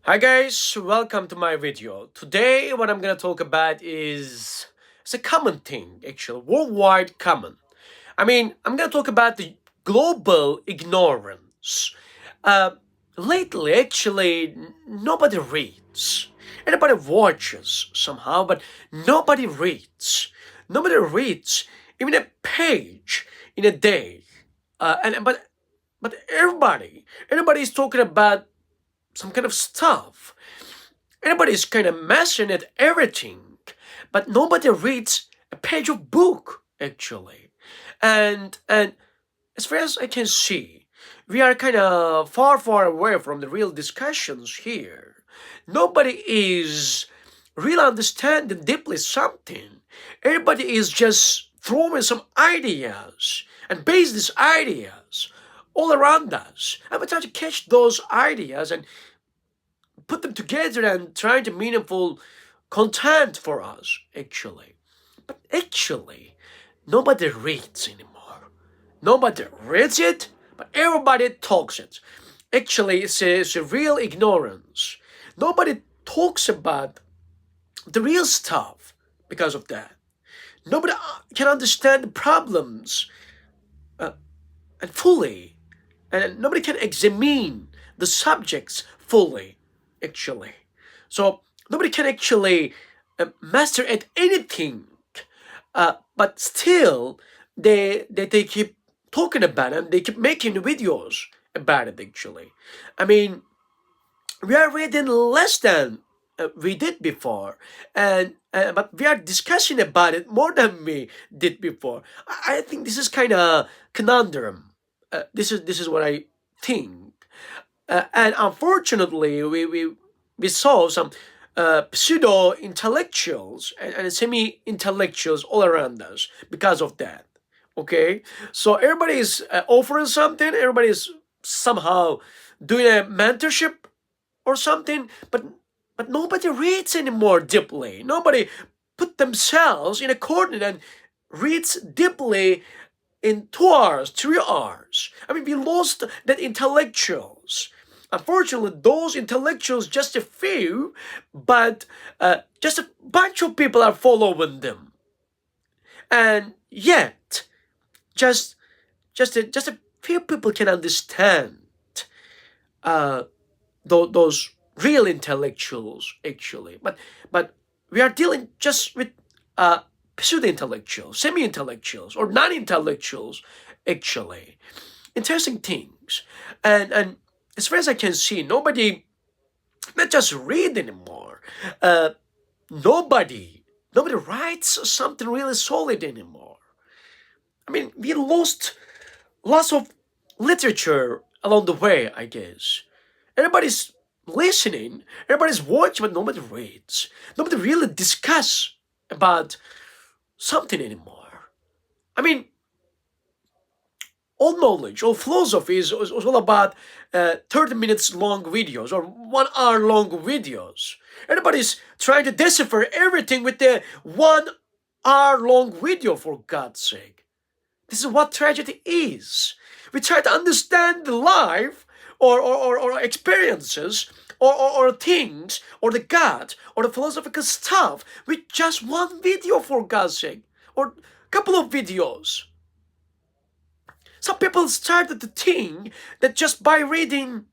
Hi guys, welcome to my video. Today what I'm gonna talk about is it's a common thing actually, worldwide common. I'm gonna talk about the global ignorance. Uh, Lately actually nobody reads. Everybody watches somehow, but nobody reads. Nobody reads even a page in a day. But everybody is talking about some kind of stuff. Everybody's kind of messing at everything, but nobody reads a page of book actually. And as far as I can see, we are kind of far away from the real discussions here. Nobody is really understanding deeply something. Everybody is just throwing some ideas and base these ideas all around us. And we try to catch those ideas and put them together and trying to meaningful content for us actually. But actually nobody reads anymore. Nobody reads it, but everybody talks it. Actually it's a real ignorance. Nobody talks about the real stuff because of that. Nobody can understand the problems uh, and fully, and nobody can examine the subjects fully actually. So nobody can actually master at anything, but still they keep talking about it and they keep making videos about it actually. I mean, we are reading less than we did before, and but we are discussing about it more than we did before. I think this is kind of conundrum. This is what I think. And unfortunately, we saw some pseudo intellectuals and semi intellectuals all around us because of that. Okay, so everybody is offering something. Everybody is somehow doing a mentorship or something, but nobody reads anymore deeply. Nobody put themselves in a corner and reads deeply in 2 hours, 3 hours. I mean, we lost that intellectuals. Unfortunately, those intellectuals, just a few, but just a bunch of people are following them. And yet, just just a few people can understand uh, those real intellectuals actually. But we are dealing just with uh, pseudo intellectuals, semi intellectuals, or non intellectuals actually. Interesting things. And as far as I can see, nobody not just read anymore. Uh, nobody writes something really solid anymore. I mean, we lost lots of literature along the way, I guess. Everybody's listening, everybody's watching, but nobody reads. Nobody really discuss about something anymore. I mean, all knowledge, all philosophy is all about 30 minutes long videos or 1 hour long videos. Everybody's trying to decipher everything with the 1 hour long video, for God's sake. This is what tragedy is. We try to understand the life or experiences or things or the God or the philosophical stuff with just one video, for God's sake, or a couple of videos. Some people started to think that just by reading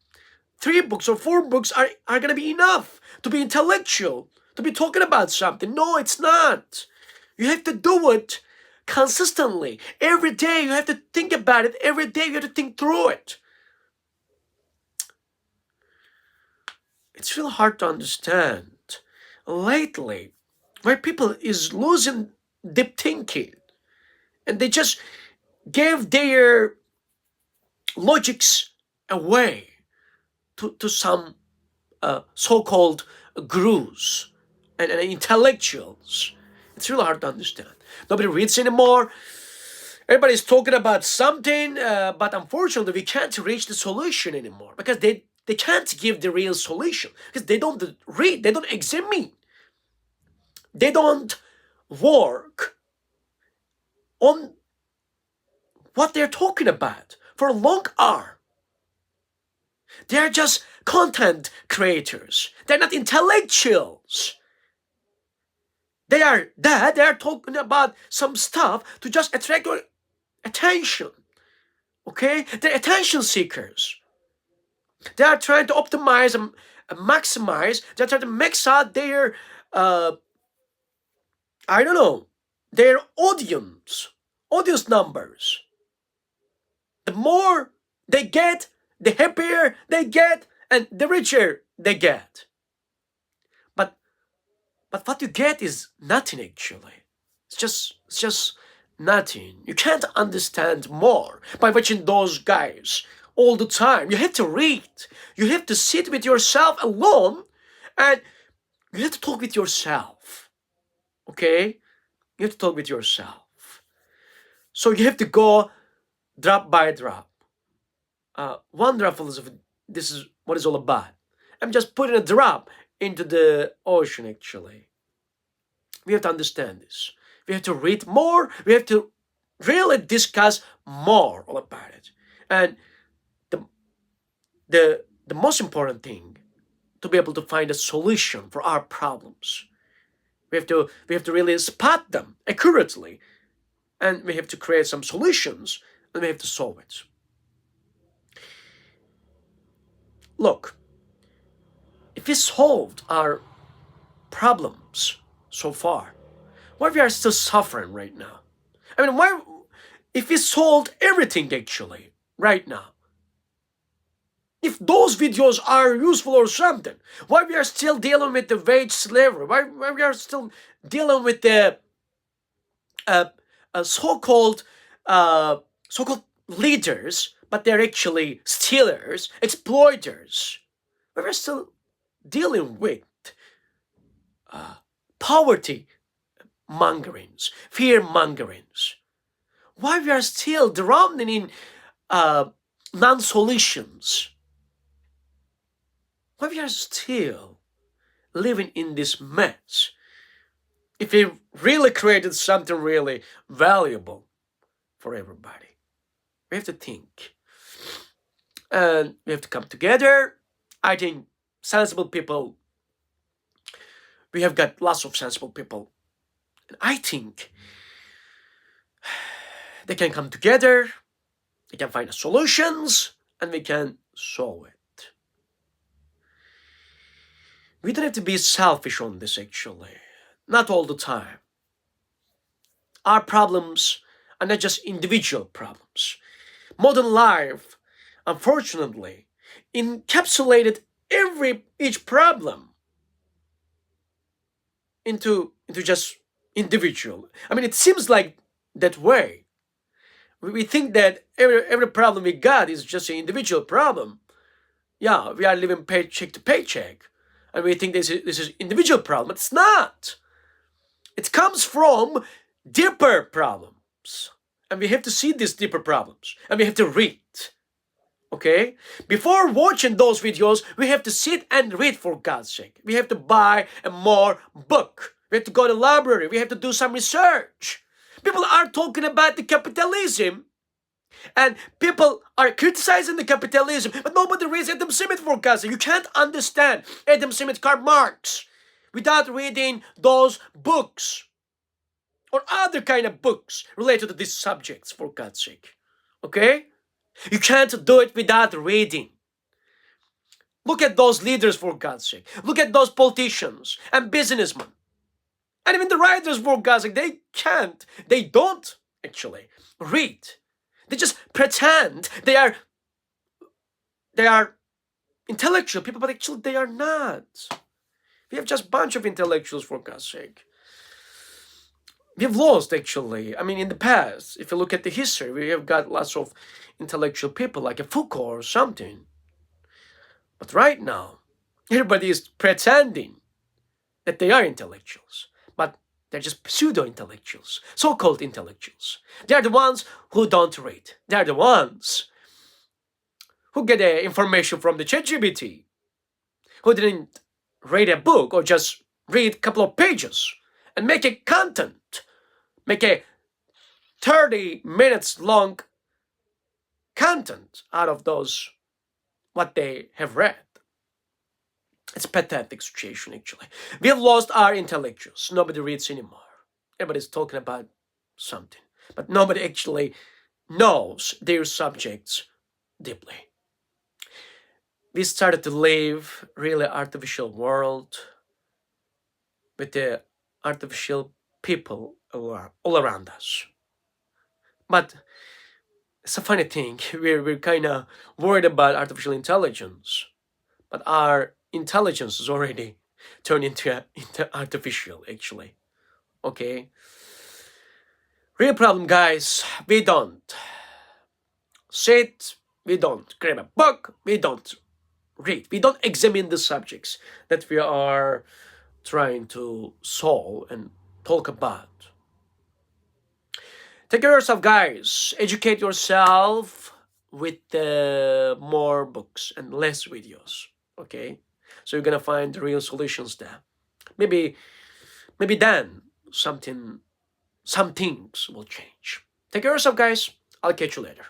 3 books or 4 books are going to be enough to be intellectual, to be talking about something. No, it's not. You have to do it consistently. Every day you have to think about it. Every day you have to think through it. It's real hard to understand. Lately, where people is losing deep thinking and they just gave their logics away to some so-called gurus and intellectuals. It's really hard to understand. Nobody reads anymore. Everybody's talking about something, but unfortunately, we can't reach the solution anymore because they can't give the real solution because they don't read, they don't examine, they don't work on what they're talking about for a long hour. They are just content creators. They're not intellectuals. They are talking about some stuff to just attract your attention. Okay? They're attention seekers. They are trying to optimize and maximize. They're trying to max out their, I don't know, their audience numbers. The more they get, the happier they get, and the richer they get. But but what you get is nothing actually. It's just nothing. You can't understand more by watching those guys all the time. You have to read. You have to sit with yourself alone, and you have to talk with yourself. Okay? You have to talk with yourself. So you have to go drop by drop. One drop philosophy, this is what it's all about. I'm just putting a drop into the ocean actually. We have to understand this. We have to read more. We have to really discuss more all about it. And the the most important thing, to be able to find a solution for our problems. We have to really spot them accurately, and we have to create some solutions, and we have to solve it. Look, if we solved our problems so far, why we are still suffering right now? I mean, why, if we solved everything actually right now, if those videos are useful or something, why we are still dealing with the wage slavery? Why we are still dealing with the uh, so-called so-called leaders, but they're actually stealers, exploiters? Why we're still dealing with poverty mongerings, fear mongerings? Why we are still drowning in non-solutions? Why we are still living in this mess? If we really created something really valuable for everybody, we have to think. And we have to come together. I think sensible people, we have got lots of sensible people. And I think they can come together, they can find solutions, and we can solve it. We don't have to be selfish on this actually. Not all the time. Our problems are not just individual problems. Modern life, unfortunately, encapsulated each problem into just individual. I mean, it seems like that way. We think that every problem we got is just an individual problem. Yeah, we are living paycheck to paycheck, and we think this is individual problem. It's not. It comes from deeper problems, and we have to see these deeper problems, and we have to read. Okay? Before watching those videos, we have to sit and read, for God's sake. We have to buy a more book. We have to go to the library. We have to do some research. People are talking about the capitalism, and people are criticizing the capitalism, but nobody reads Adam Smith, for God's sake. You can't understand Adam Smith, Karl Marx without reading those books or other kind of books related to these subjects, for God's sake. Okay? You can't do it without reading. Look at those leaders, for God's sake. Look at those politicians and businessmen. And even the writers, for God's sake, they don't actually read. They just pretend they are intellectual people, but actually they are not. We have just a bunch of intellectuals, for God's sake. We have lost, actually. I mean, in the past, if you look at the history, we have got lots of intellectual people like a Foucault or something. But right now, everybody is pretending that they are intellectuals, but they're just pseudo-intellectuals, so-called intellectuals. They're the ones who don't read. They're the ones who get information from the ChatGPT, who didn't read a book or just read a couple of pages and make a content, make a 30 minutes long content out of those what they have read. It's a pathetic situation, actually. We have lost our intellectuals. Nobody reads anymore. Everybody's talking about something, but nobody actually knows their subjects deeply. We started to live really artificial world with the artificial people all around us. But it's a funny thing. We're kind of worried about artificial intelligence, but our intelligence is already turned into artificial, actually. Okay. Real problem, guys. We don't sit. We don't grab a book. We don't read. We don't examine the subjects that we are trying to solve and talk about. Take care of yourself, guys. Educate yourself with more books and less videos. Okay, so you're gonna find the real solutions there. Maybe, maybe then some things will change. Take care of yourself, guys. I'll catch you later.